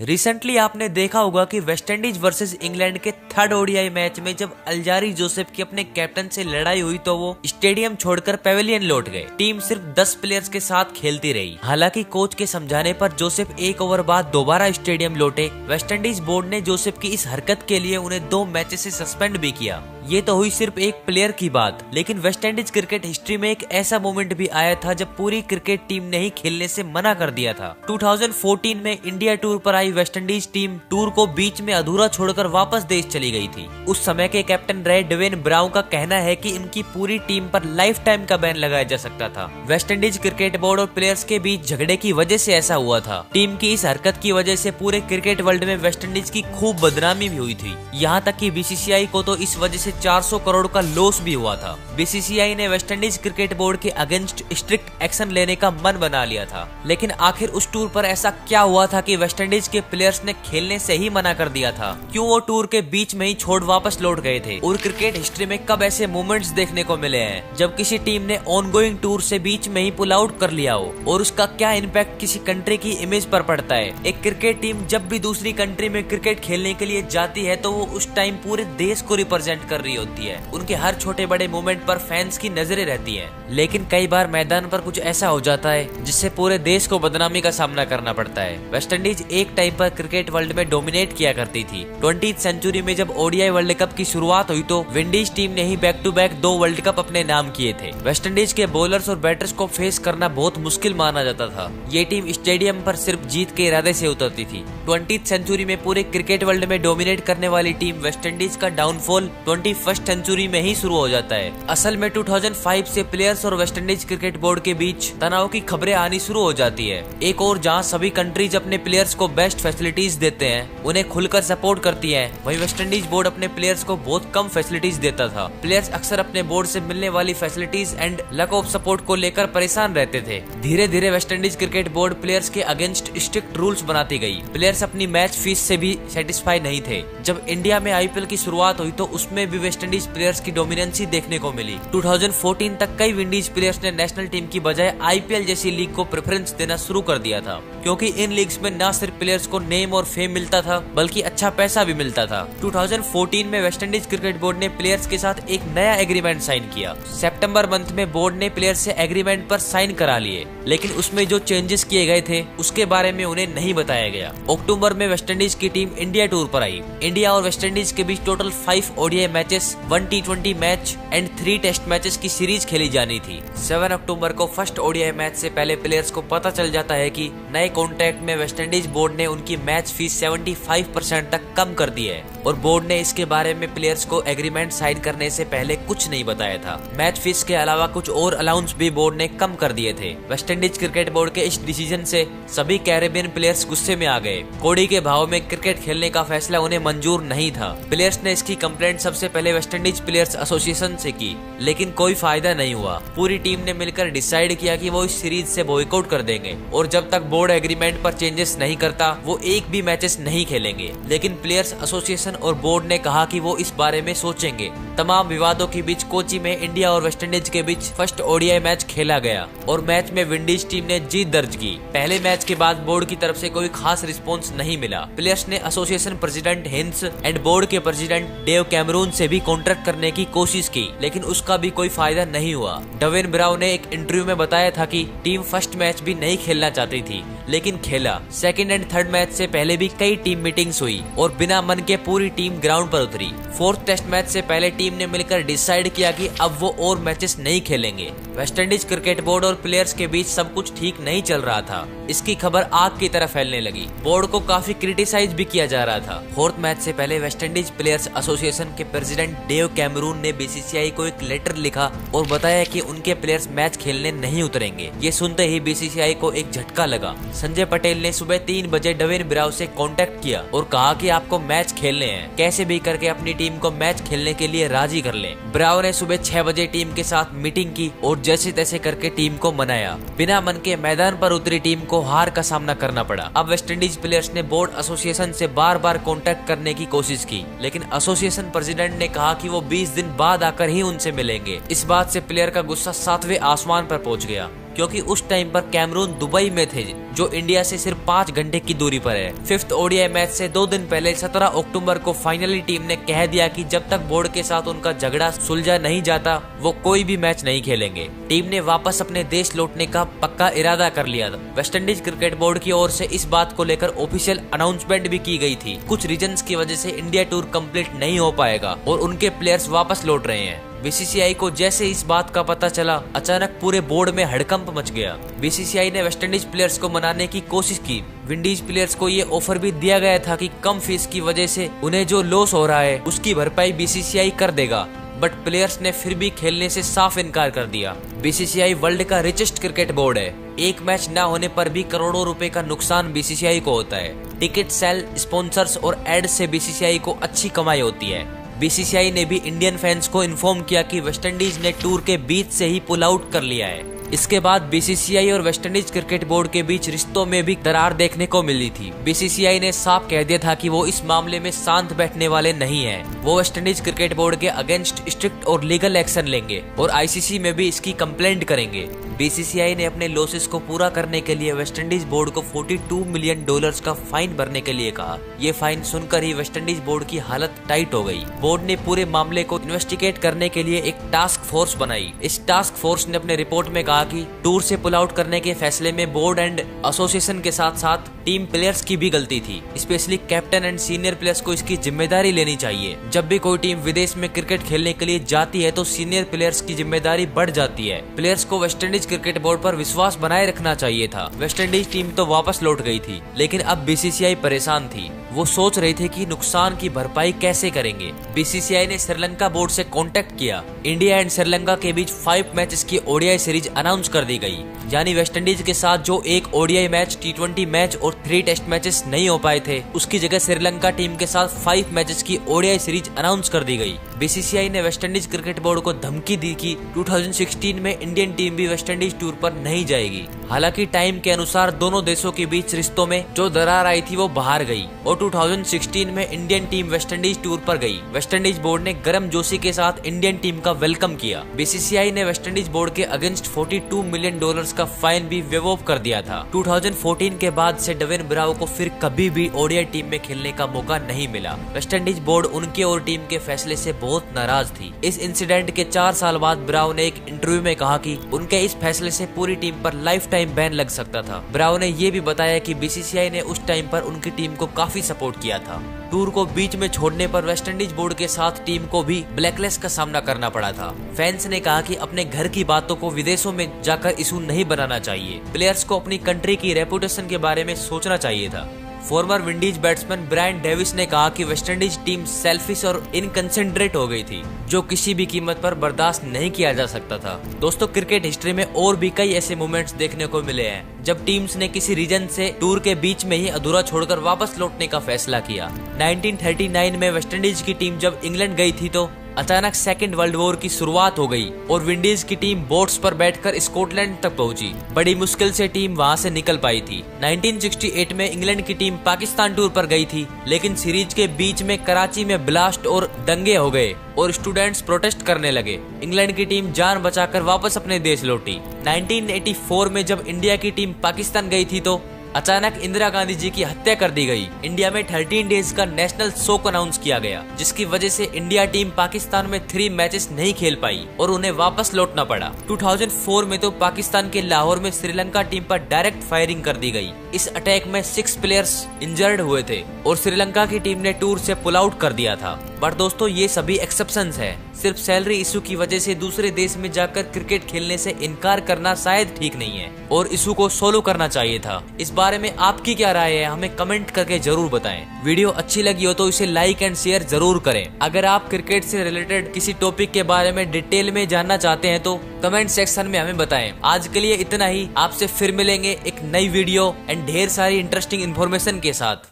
Recently आपने देखा होगा कि वेस्टइंडीज वर्सेस इंग्लैंड के थर्ड ओडीआई मैच में जब अल्जारी जोसेफ की अपने कैप्टन से लड़ाई हुई तो वो स्टेडियम छोड़कर पेविलियन लौट गए। टीम सिर्फ 10 प्लेयर्स के साथ खेलती रही। हालांकि कोच के समझाने पर जोसेफ एक ओवर बाद दोबारा स्टेडियम लौटे। वेस्टइंडीज बोर्ड ने जोसेफ की इस हरकत के लिए उन्हें 2 मैचेस से सस्पेंड भी किया। ये तो हुई सिर्फ एक प्लेयर की बात, लेकिन वेस्टइंडीज क्रिकेट हिस्ट्री में एक ऐसा मोमेंट भी आया था जब पूरी क्रिकेट टीम ने ही खेलने से मना कर दिया था। 2014 में इंडिया टूर पर आई वेस्टइंडीज टीम टूर को बीच में अधूरा छोड़कर वापस देश चली गई थी। उस समय के कैप्टन रहे डेवेन ब्राउन का कहना है कि इनकी पूरी टीम पर लाइफ टाइम का बैन लगाया जा सकता था। वेस्टइंडीज क्रिकेट बोर्ड और प्लेयर्स के बीच झगड़े की वजह से ऐसा हुआ था। टीम की इस हरकत की वजह से पूरे क्रिकेट वर्ल्ड में वेस्टइंडीज की खूब बदनामी भी हुई थी। यहाँ तक कि बीसीसीआई को तो इस वजह से 400 करोड़ का लॉस भी हुआ था। बीसीसीआई ने वेस्टइंडीज क्रिकेट बोर्ड के अगेंस्ट स्ट्रिक्ट एक्शन लेने का मन बना लिया था। लेकिन आखिर उस टूर पर ऐसा क्या हुआ था कि वेस्टइंडीज के प्लेयर्स ने खेलने से ही मना कर दिया था? क्यों वो टूर के बीच में ही छोड़ वापस लौट गए थे? और क्रिकेट हिस्ट्री में कब ऐसे मोमेंट्स देखने को मिले हैं जब किसी टीम ने ऑनगोइंग टूर से बीच में ही पुल आउट कर लिया हो? और उसका क्या इम्पैक्ट किसी कंट्री की इमेज पर पड़ता है? एक क्रिकेट टीम जब भी दूसरी कंट्री में क्रिकेट खेलने के लिए जाती है तो वो उस टाइम पूरे देश को रिप्रेजेंट कर रही होती है। उनके हर छोटे बड़े मूवमेंट पर फैंस की नजरें रहती हैं। लेकिन कई बार मैदान पर कुछ ऐसा हो जाता है जिससे पूरे देश को बदनामी का सामना करना पड़ता है। वेस्टइंडीज एक टाइम पर क्रिकेट वर्ल्ड में डोमिनेट किया करती थी। 20th सेंचुरी में जब ओडीआई वर्ल्ड कप की शुरुआत हुई तो विंडीज टीम ने ही back to back 2 world cup अपने नाम किए थे। वेस्टइंडीज के बॉलर्स और बैटर्स को फेस करना बहुत मुश्किल माना जाता था। ये टीम स्टेडियम पर सिर्फ जीत के इरादे से उतरती थी। 20th सेंचुरी में पूरे क्रिकेट वर्ल्ड में डोमिनेट करने वाली टीम वेस्टइंडीज का डाउनफॉल 21st सेंचुरी में ही शुरू हो जाता है। असल में 2005 से प्लेयर्स और वेस्टइंडीज क्रिकेट बोर्ड के बीच तनाव की खबरें आनी शुरू हो जाती है। एक और जहां सभी कंट्रीज अपने प्लेयर्स को बेस्ट फैसिलिटीज देते हैं, उन्हें खुलकर सपोर्ट करती है, वहीं वेस्टइंडीज बोर्ड अपने प्लेयर्स को बहुत कम फैसिलिटीज देता था। प्लेयर्स अक्सर अपने बोर्ड से मिलने वाली facilities and lack of support को लेकर परेशान रहते थे। धीरे धीरे वेस्टइंडीज क्रिकेट बोर्ड प्लेयर्स के अगेंस्ट स्ट्रिक्ट रूल्स बनाती गई। प्लेयर्स अपनी मैच फीस से भी सेटिस्फाई नहीं थे। जब इंडिया में आईपीएल की शुरुआत हुई तो उसमें भी वेस्टइंडीज प्लेयर्स की डोमिनेंसी देखने को मिली। 2014 तक कई विंडीज प्लेयर्स ने नेशनल टीम की बजाय आईपीएल जैसी लीग को प्रेफरेंस देना शुरू कर दिया था, क्योंकि इन लीग्स में न सिर्फ प्लेयर्स को नेम और फेम मिलता था बल्कि अच्छा पैसा भी मिलता था। 2014 में वेस्टइंडीज क्रिकेट बोर्ड ने प्लेयर्स के साथ एक नया एग्रीमेंट साइन किया। सितंबर मंथ में बोर्ड ने प्लेयर्स से एग्रीमेंट पर साइन करा लिए, लेकिन उसमें जो चेंजेस किए गए थे उसके बारे में उन्हें नहीं बताया गया। अक्टूबर में वेस्टइंडीज की टीम इंडिया टूर पर आई। इंडिया और वेस्टइंडीज के बीच total 5 ODI matches, 1 T20 match and 3 test matches की सीरीज खेली जानी थी। 7 अक्टूबर को फर्स्ट ओडीआई मैच से पहले प्लेयर्स को पता चल जाता है कि नए कॉन्ट्रैक्ट में वेस्टइंडीज बोर्ड ने उनकी मैच फीस 75% तक कम कर दी है और बोर्ड ने इसके बारे में प्लेयर्स को एग्रीमेंट साइन करने से पहले कुछ नहीं बताया था। मैच फीस के अलावा कुछ और अलाउंस भी बोर्ड ने कम कर दिए थे। वेस्टइंडीज क्रिकेट बोर्ड के इस डिसीजन से सभी कैरेबियन प्लेयर्स गुस्से में आ गए। कौड़ी के भाव में क्रिकेट खेलने का फैसला उन्हें मंजूर नहीं था। प्लेयर्स ने इसकी कंप्लेंट सबसे पहले वेस्टइंडीज प्लेयर्स एसोसिएशन से की, लेकिन कोई फायदा नहीं हुआ। पूरी टीम ने मिलकर डिसाइड किया कि वो इस सीरीज से बॉयकॉट कर देंगे और जब तक बोर्ड एग्रीमेंट पर चेंजेस नहीं करता वो एक भी मैचेस नहीं खेलेंगे। लेकिन प्लेयर्स एसोसिएशन और बोर्ड ने कहा कि वो इस बारे में सोचेंगे। तमाम विवादों के बीच कोची में इंडिया और वेस्टइंडीज के बीच फर्स्ट ओडीआई मैच खेला गया और मैच में विंडीज टीम ने जीत दर्ज की। पहले मैच के बाद बोर्ड की तरफ से कोई खास रिस्पॉन्स नहीं मिला। प्लेयर्स ने association president hints and board के प्रेसिडेंट डेव कैमरून से भी कॉन्ट्रैक्ट करने की कोशिश की, लेकिन उसका भी कोई फायदा नहीं हुआ। डेवेन ब्राउन ने एक इंटरव्यू में बताया था कि टीम फर्स्ट मैच भी नहीं खेलना चाहती थी, लेकिन खेला। सेकंड एंड थर्ड मैच से पहले भी कई टीम मीटिंग्स हुई और बिना मन के पूरी टीम ग्राउंड पर उतरी। 4th टेस्ट मैच से पहले टीम ने मिलकर डिसाइड किया कि अब वो और मैचेस नहीं खेलेंगे। वेस्टइंडीज क्रिकेट बोर्ड और प्लेयर्स के बीच सब कुछ ठीक नहीं चल रहा था। इसकी खबर आग की तरह फैलने लगी। बोर्ड को काफी क्रिटिसाइज भी किया जा रहा था। 4th मैच से पहले वेस्टइंडीज प्लेयर्स एसोसिएशन के प्रेसिडेंट डेव कैमरून ने बीसीसीआई को एक लेटर लिखा और बताया कि उनके प्लेयर्स मैच खेलने नहीं उतरेंगे। ये सुनते ही बीसीसीआई को एक झटका लगा। संजय पटेल ने सुबह 3 बजे डेवेन ब्राउन से कांटेक्ट किया और कहा कि आपको मैच खेलने हैं, कैसे भी करके अपनी टीम को मैच खेलने के लिए राजी कर लें। ब्राउन ने सुबह 6 बजे टीम के साथ मीटिंग की और जैसे तैसे करके टीम को मनाया। बिना मन के मैदान पर उतरी टीम को हार का सामना करना पड़ा। अब वेस्टइंडीज प्लेयर्स ने बोर्ड एसोसिएशन से बार बार कांटेक्ट करने की कोशिश की, लेकिन एसोसिएशन प्रेसिडेंट ने कहा कि वो 20 दिन बाद आकर ही उनसे मिलेंगे। इस बात से प्लेयर का गुस्सा 7वें आसमान पर पहुंच गया। क्योंकि उस टाइम पर कैमरून दुबई में थे, जो इंडिया से सिर्फ 5 घंटे की दूरी पर है। 5th ओडीआई मैच से 2 दिन पहले 17 अक्टूबर को फाइनली टीम ने कह दिया कि जब तक बोर्ड के साथ उनका झगड़ा सुलझा नहीं जाता वो कोई भी मैच नहीं खेलेंगे। टीम ने वापस अपने देश लौटने का पक्का इरादा कर लिया था। वेस्टइंडीज क्रिकेट बोर्ड की ओर से इस बात को लेकर ऑफिशियल अनाउंसमेंट भी की गई थी। कुछ रीजंस की वजह से इंडिया टूर कंप्लीट नहीं हो पाएगा और उनके प्लेयर्स वापस लौट रहे हैं। बीसीसीआई को जैसे इस बात का पता चला, अचानक पूरे बोर्ड में हड़कंप मच गया। बीसीसीआई ने वेस्टइंडीज प्लेयर्स को मनाने की कोशिश की। विंडीज प्लेयर्स को ये ऑफर भी दिया गया था कि कम फीस की वजह से उन्हें जो लॉस हो रहा है उसकी भरपाई बीसीसीआई कर देगा, बट प्लेयर्स ने फिर भी खेलने से साफ इनकार कर दिया। बीसीसीआई वर्ल्ड का रिचेस्ट क्रिकेट बोर्ड है। एक मैच न होने पर भी करोड़ों रुपए का नुकसान बीसीसीआई को होता है। टिकट सेल, स्पॉन्सर्स और एड्स से बीसीसीआई को अच्छी कमाई होती है। बीसीसीआई ने भी इंडियन फैंस को इन्फॉर्म किया कि वेस्टइंडीज ने टूर के बीच से ही पुल आउट कर लिया है। इसके बाद बीसीसीआई और वेस्टइंडीज क्रिकेट बोर्ड के बीच रिश्तों में भी दरार देखने को मिली थी। बीसीसीआई ने साफ कह दिया था कि वो इस मामले में शांत बैठने वाले नहीं हैं। वो वेस्टइंडीज क्रिकेट बोर्ड के अगेंस्ट स्ट्रिक्ट और लीगल एक्शन लेंगे और आईसीसी में भी इसकी कंप्लेंट करेंगे। बीसीसीआई ने अपने लॉसेस को पूरा करने के लिए वेस्टइंडीज बोर्ड को $42 मिलियन का फाइन भरने के लिए कहा। ये फाइन सुनकर ही वेस्टइंडीज बोर्ड की हालत टाइट हो गई। बोर्ड ने पूरे मामले को इन्वेस्टिगेट करने के लिए एक टास्क फोर्स बनाई। इस टास्क फोर्स ने अपने रिपोर्ट में कहा कि टूर से पुल आउट करने के फैसले में बोर्ड एंड एसोसिएशन के साथ साथ टीम प्लेयर्स की भी गलती थी। Specially captain and senior players को इसकी जिम्मेदारी लेनी चाहिए। जब भी कोई टीम विदेश में क्रिकेट खेलने के लिए जाती है तो सीनियर प्लेयर्स की जिम्मेदारी बढ़ जाती है। प्लेयर्स को वेस्टइंडीज क्रिकेट बोर्ड पर विश्वास बनाए रखना चाहिए था। वेस्टइंडीज टीम तो वापस लौट गई थी, लेकिन अब बीसीसीआई परेशान थी। वो सोच रहे थे कि नुकसान की भरपाई कैसे करेंगे। बीसीसीआई ने श्रीलंका बोर्ड से कांटेक्ट किया। इंडिया एंड श्रीलंका के बीच 5 मैचेस की ओडीआई सीरीज अनाउंस कर दी गई, यानी वेस्टइंडीज के साथ जो एक ओडीआई मैच, T20 मैच और 3 टेस्ट मैचेस नहीं हो पाए थे, उसकी जगह श्रीलंका टीम के साथ 5 मैचेस की ओडीआई सीरीज अनाउंस कर दी गई। बीसीसीआई ने वेस्टइंडीज क्रिकेट बोर्ड को धमकी दी कि 2016 में इंडियन टीम भी वेस्टइंडीज टूर पर नहीं जाएगी। हालांकि टाइम के अनुसार दोनों देशों के बीच रिश्तों में जो दरार आई थी वो बाहर गई और 2016 में इंडियन टीम वेस्टइंडीज टूर पर गई। वेस्टइंडीज बोर्ड ने गर्मजोशी के साथ इंडियन टीम का वेलकम किया। बीसीसीआई ने वेस्टइंडीज बोर्ड के अगेंस्ट $42 मिलियन का फाइन भी वेव ऑफ कर दिया था। 2014 के बाद से डेविन ब्रावो को फिर कभी भी ओडीआई टीम में खेलने का मौका नहीं मिला। वेस्टइंडीज बोर्ड उनके और टीम के फैसले से बहुत नाराज थी। इस इंसिडेंट के 4 साल बाद ब्रावो ने एक इंटरव्यू में कहा कि उनके इस फैसले से पूरी टीम पर लाइफ टाइम बैन लग सकता था। ब्रावो ने ये भी बताया कि बीसीसीआई ने उस टाइम पर उनकी टीम को काफी सपोर्ट किया था। टूर को बीच में छोड़ने पर वेस्टइंडीज बोर्ड के साथ टीम को भी ब्लैकलिस्ट का सामना करना पड़ा था। फैंस ने कहा कि अपने घर की बातों को विदेशों में जाकर इशू नहीं बनाना चाहिए। प्लेयर्स को अपनी कंट्री की रेपुटेशन के बारे में सोचना चाहिए था। Former Windies batsman Brian Davis ने कहा कि वेस्टइंडीज टीम सेल्फिश और इनकंसिडरेट हो गई थी, जो किसी भी कीमत पर बर्दाश्त नहीं किया जा सकता था। दोस्तों, क्रिकेट हिस्ट्री में और भी कई ऐसे मोमेंट्स देखने को मिले हैं जब टीम्स ने किसी रीजन से टूर के बीच में ही अधूरा छोड़कर वापस लौटने का फैसला किया। 1939 में वेस्टइंडीज की टीम जब इंग्लैंड गई थी तो अचानक सेकेंड वर्ल्ड वॉर की शुरुआत हो गई और विंडीज की टीम बोट्स पर बैठकर स्कॉटलैंड तक पहुंची। बड़ी मुश्किल से टीम वहां से निकल पाई थी। 1968 में इंग्लैंड की टीम पाकिस्तान टूर पर गई थी, लेकिन सीरीज के बीच में कराची में ब्लास्ट और दंगे हो गए और स्टूडेंट्स प्रोटेस्ट करने लगे। इंग्लैंड की टीम जान बचाकर वापस अपने देश लौटी। 1984 में जब इंडिया की टीम पाकिस्तान गई थी तो अचानक इंदिरा गांधी जी की हत्या कर दी गई। इंडिया में 13 डेज का नेशनल शोक अनाउंस किया गया, जिसकी वजह से इंडिया टीम पाकिस्तान में 3 मैचेस नहीं खेल पाई और उन्हें वापस लौटना पड़ा। 2004 में तो पाकिस्तान के लाहौर में श्रीलंका टीम पर डायरेक्ट फायरिंग कर दी गई। इस अटैक में 6 प्लेयर्स इंजर्ड हुए थे और श्रीलंका की टीम ने टूर से पुल आउट कर दिया था। बट दोस्तों, ये सभी एक्सेप्शंस है। सिर्फ सैलरी इशू की वजह से दूसरे देश में जाकर क्रिकेट खेलने से इनकार करना शायद ठीक नहीं है और इशू को सोल्व करना चाहिए था। इस बारे में आपकी क्या राय है, हमें कमेंट करके जरूर बताएं। वीडियो अच्छी लगी हो तो इसे लाइक एंड शेयर जरूर करें। अगर आप क्रिकेट से रिलेटेड किसी टॉपिक के बारे में डिटेल में जानना चाहते हैं तो कमेंट सेक्शन में हमें बताएं। आज के लिए इतना ही। आपसे फिर मिलेंगे एक नई वीडियो एंड ढेर सारी इंटरेस्टिंग इन्फॉर्मेशन के साथ।